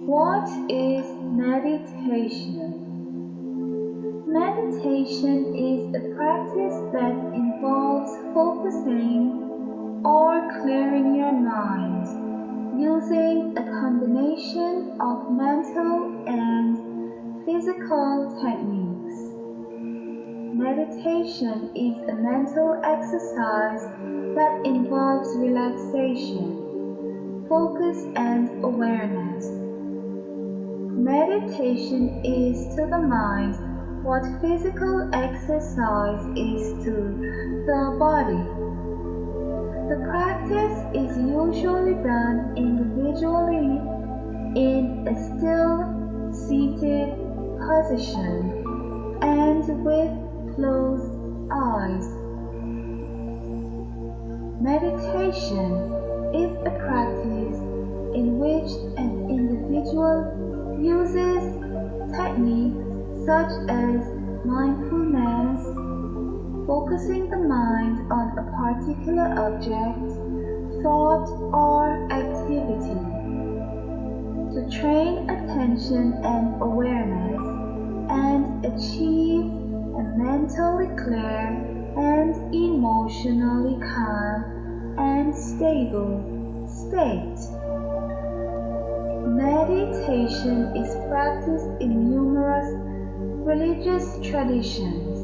What is meditation? Meditation is a practice that involves focusing or clearing your mind using a combination of mental and physical techniques. Meditation is a mental exercise that involves relaxation, focus, and awareness. Meditation is to the mind what physical exercise is to the body. The practice is usually done individually in a still, seated position and with closed eyes. Meditation is a practice in which an individual uses techniques such as mindfulness, focusing the mind on a particular object, thought, or activity, to train attention and awareness and achieve a mentally clear and emotionally calm and stable state. Meditation is practiced in numerous religious traditions.